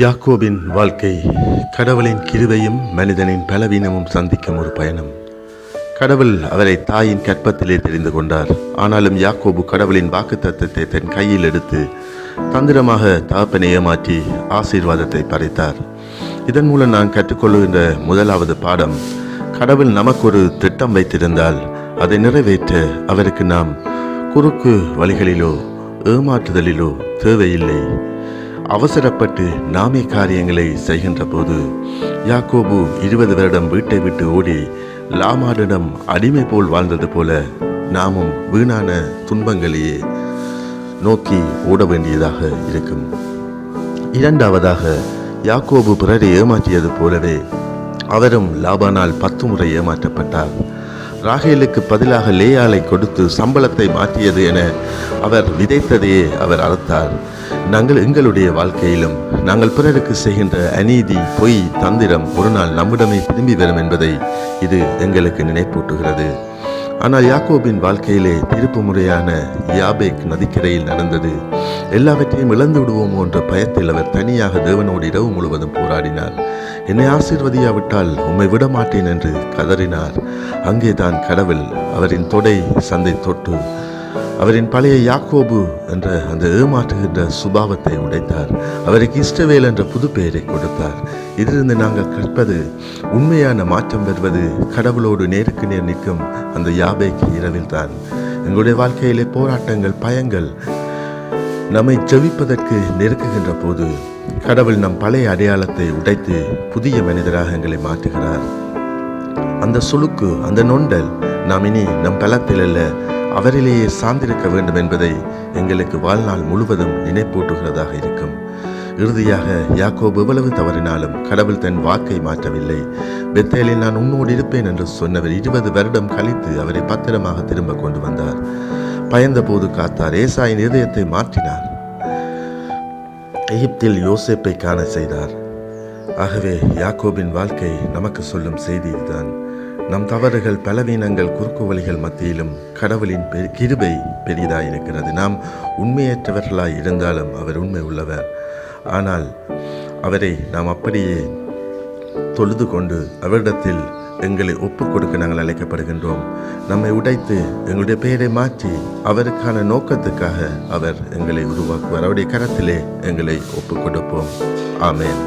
யாக்கோபின் வாழ்க்கை கடவுளின் கிருபையும் மனிதனின் பலவீனமும் சந்திக்கும் ஒரு பயணம். கடவுள் அவரை தாயின் கற்பத்திலே தெரிந்து கொண்டார். ஆனாலும் யாக்கோபு கடவுளின் வாக்குத்தத்தத்தை தன் கையில் எடுத்து தந்திரமாக தகப்பனை ஏமாற்றி ஆசீர்வாதத்தை பறித்தார். இதன் மூலம் நான் கற்றுக்கொள்கின்ற முதலாவது பாடம், கடவுள் நமக்கு ஒரு திட்டம் வைத்திருந்தால் அதை நிறைவேற்ற அவருக்கு நாம் குறுக்கு வழிகளிலோ ஏமாற்றுதலிலோ தேவையில்லை. அவசரப்பட்டு நாமே காரியங்களை செய்கின்ற போது யாக்கோபு 20 வருடம் வீட்டை விட்டு ஓடி லாமானிடம் அடிமை போல் வாழ்ந்தது போல நாமும் வீணான துன்பங்களையே நோக்கி ஓட வேண்டியதாக இருக்கும். இரண்டாவதாக, யாக்கோபு பிறரை ஏமாற்றியது போலவே அவரும் லாபானால் 10 முறை ஏமாற்றப்பட்டார். ராகேலுக்கு பதிலாக லேயாளை கொடுத்து சம்பளத்தை மாற்றியது என அவர் விதைத்ததையே அவர் அறுத்தார். எங்களுடைய வாழ்க்கையிலும் நாங்கள் பிறருக்கு செய்கின்ற அநீதி, பொய், தந்திரம் ஒரு நாள் நம்மிடமே திரும்பி வரும் என்பதை இது எங்களுக்கு நினைப்பூட்டுகிறது. ஆனால் யாக்கோபின் வாழ்க்கையிலே திருப்பு முறையான யாபேக் நதிக்கரையில் நடந்தது. எல்லாவற்றையும் இழந்து விடுவோமோ என்ற பயத்தில் அவர் தனியாக தேவனோடு இரவு முழுவதும் போராடினார். என்னை ஆசீர்வதியாவிட்டால் உம்மை விடமாட்டேன் என்று கதறினார். அங்கேதான் கடவுள் அவரின் தொடை சந்தை தொட்டு அவரின் பழைய யாக்கோபு என்ற அந்த ஏமாற்றுகின்ற சுபாவத்தை உடைத்தார். அவருக்கு இஸ்ரவேல் என்ற புது பெயரை கொடுத்தார். இதிலிருந்து நாங்கள் கற்பது, உண்மையான மாற்றம் பெறுவது கடவுளோடு நேருக்கு நேர் நிற்கும் அந்த யாபேக் இரவில் தான். எங்களுடைய வாழ்க்கையிலே போராட்டங்கள், பயங்கள் நம்மை ஜெபிப்பதற்கு நெருக்குகின்ற போது கடவுள் நம் பழைய அடையாளத்தை உடைத்து புதிய மனிதராக எங்களை மாற்றுகிறார். அந்த சுளுக்கு, அந்த நொண்டல் நாம் இனி நம் பலத்தில் அல்ல அவரிலேயே சார்ந்திருக்க வேண்டும் என்பதை எங்களுக்கு வாழ்நாள் முழுவதும் நினைப்பூட்டுகிறதாக இருக்கும். இறுதியாக யாக்கோபு எவ்வளவு தவறினாலும் கடவுள் தன் வாக்கை மாற்றவில்லை. பெத்தேலில் நான் உன்னோடு இருப்பேன் என்று சொன்னவர் 20 வருடம் கழித்து அவரை பத்திரமாக திரும்ப கொண்டு வந்தார். பயந்த போது காத்தார். ஏசாயின் இதயத்தை மாற்றினார். எகிப்தில் யோசேப்பை காண செய்தார். ஆகவே யாக்கோபின் வாழ்க்கை நமக்கு சொல்லும் செய்தி இதுதான். நம் தவறுகள், பலவீனங்கள், குறுக்கு வழிகள் மத்தியிலும் கடவுளின் கிருபை பெரிதாயிருக்கிறது. நாம் உண்மையற்றவர்களாய் இருந்தாலும் அவர் உண்மை உள்ளவர். ஆனால் அவரை நாம் அப்படியே தொழுது கொண்டு அவரிடத்தில் எங்களை ஒப்புக் கொடுக்க நாங்கள் அழைக்கப்படுகின்றோம். நம்மை உடைத்து எங்களுடைய பெயரை மாற்றி அவருக்கான நோக்கத்துக்காக அவர் எங்களை உருவாக்குவார். அவருடைய கரத்திலே எங்களை ஒப்புக் கொடுப்போம். ஆமென்.